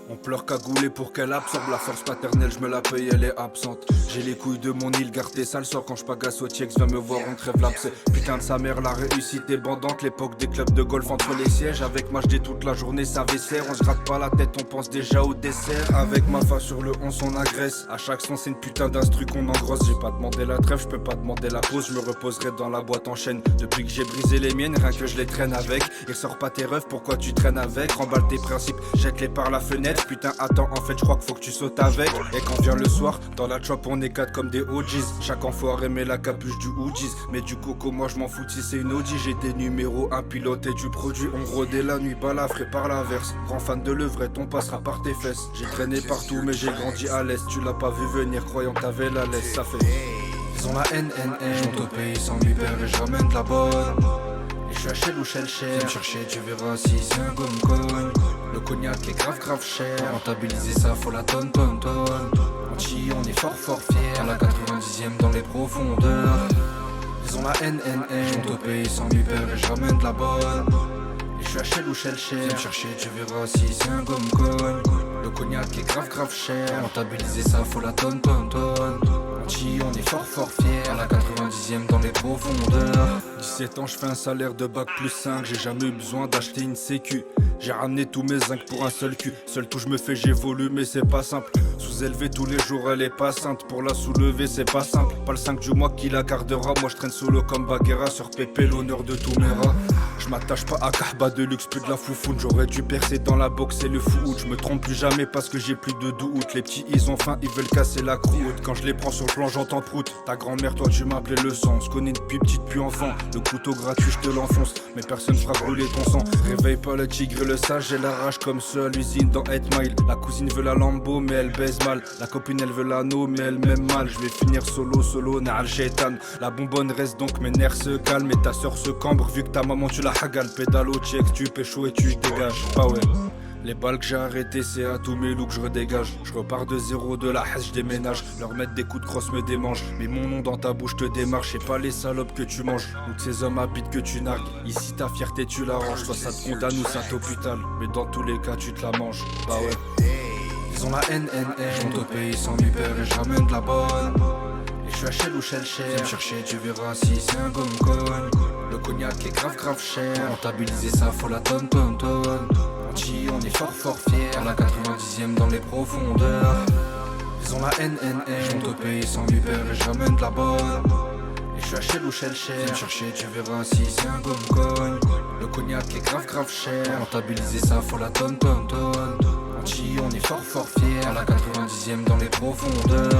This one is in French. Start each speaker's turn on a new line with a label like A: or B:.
A: On pleure cagoulé pour qu'elle absorbe la force paternelle, je me la paye, elle est absente. J'ai les couilles de mon île, garde tes sales sort quand je pagasse au Tiex, viens me voir, on crève l'abcès. Putain de sa mère, la réussite est bandante, l'époque des clubs de golf entre les sièges. Avec ma j'dis toute la journée, ça vaisselle, on se gratte pas la tête, on pense déjà au dessert. Avec ma face sur le 11, on agresse. À chaque son, c'est une putain d'instru qu'on engrosse. J'ai pas demandé la trêve, je peux pas demander la pause, je me reposerai dans la boîte en chaîne. Depuis que j'ai brisé les miennes, rien que je les traîne avec. Il ressort pas tes rêves, pourquoi tu traînes avec? Remballe tes principes, jette-les par la fenêtre. Putain, attends, en fait, je crois qu'il faut que tu sautes avec. Et quand vient le soir, dans la chop, on est quatre comme des OGs. Chaque enfoiré met la capuche du Oudis. Mais du coco, moi je m'en fous si c'est une Audi. J'étais numéro 1 pilote et du produit. On rôdait la nuit, balafré par l'averse. Grand fan de levrette, on passera par tes fesses. J'ai traîné partout, mais j'ai grandi à l'est. Tu l'as pas vu venir, croyant que t'avais la laisse. Ça fait. Ils ont la haine, j'monte au pays sans lui père et je ramène de la bonne. Et je suis à Shell ou Shell Cher. Viens me chercher, tu verras si c'est un gomme-cogne. Le cognac est grave cher. Rentabiliser ça, faut la tonne. Anti, on est fort fiers. À la 90e dans les profondeurs. Ils ont la haine, j'monte au pays sans lui père et je ramène de la bonne. Et je suis à Shell ou Shell Cher. Viens me chercher, tu verras si c'est un gomme-cogne. Le cognac est grave cher. Rentabiliser ça, faut la tonne. On est fort fiers. À la 90e dans les profondeurs. 17 ans, je fais un salaire de bac plus 5. J'ai jamais eu besoin d'acheter une sécu. J'ai ramené tous mes zincs pour un seul cul. Seul tout je me fais, j'évolue mais c'est pas simple. Sous-élevé tous les jours, elle est pas sainte. Pour la soulever, c'est pas simple. Pas le 5 du mois qui la gardera. Moi je traîne solo comme Baguera sur Pépé, l'honneur de tous mes rats. Je m'attache pas à Kahba de luxe, plus de la foufoune. J'aurais dû percer dans la boxe et le foot. Je me trompe plus jamais parce que j'ai plus de doute. Les petits ils ont faim, ils veulent casser la croûte. Quand je les prends sur le plan, j'entends prout. Ta grand-mère, toi tu m'appelais le sang. On se connaît depuis petite puis enfant. Le couteau gratuit, je te l'enfonce. Mais personne fera brûler ton sang. Réveille pas le tigre et le sage. J'ai la rage comme ceux à l'usine dans 8 Mile. La cousine veut la Lambo mais elle baise mal. La copine elle veut l'anneau mais elle m'aime mal. Je vais finir solo, na'al shaitan. La bonbonne reste donc mes nerfs se calment. Et ta soeur se cambre vu que ta maman tu la hagal. Pédalo, check, tu pécho et tu dégages. Bah ouais. Les balles que j'ai arrêtées, c'est à tous mes loups que je redégage. Je repars de zéro, de la haine, je déménage. Leur mettre des coups de crosse me démange. Mais mon nom dans ta bouche te démarche. Et pas les salopes que tu manges. Ou que ces hommes habitent que tu nargues. Ici ta fierté tu l'arranges. Soit ça te condamne ou ça t'hôpital. Mais dans tous les cas tu te la manges. Bah ouais. Ils ont la haine, j'monte au pays sans lui père et je ramène de la bonne. Et je suis à Shell ou Shell Cher. Viens me chercher, tu verras si c'est un gomme-cogne. Le cognac est grave cher. Rentabiliser ça, faut la tonne. Anti, on est fort fiers. À la 90e dans les profondeurs. Ils ont la haine, j'monte au pays sans lui père et je ramène de la bonne. Et je suis à Shell ou Shell Cher. Viens me chercher, tu verras si c'est un gomme-cogne. Le cognac est grave cher. Rentabiliser ça, faut la tonne. Anti, on est fort fiers. À la 90e dans les profondeurs.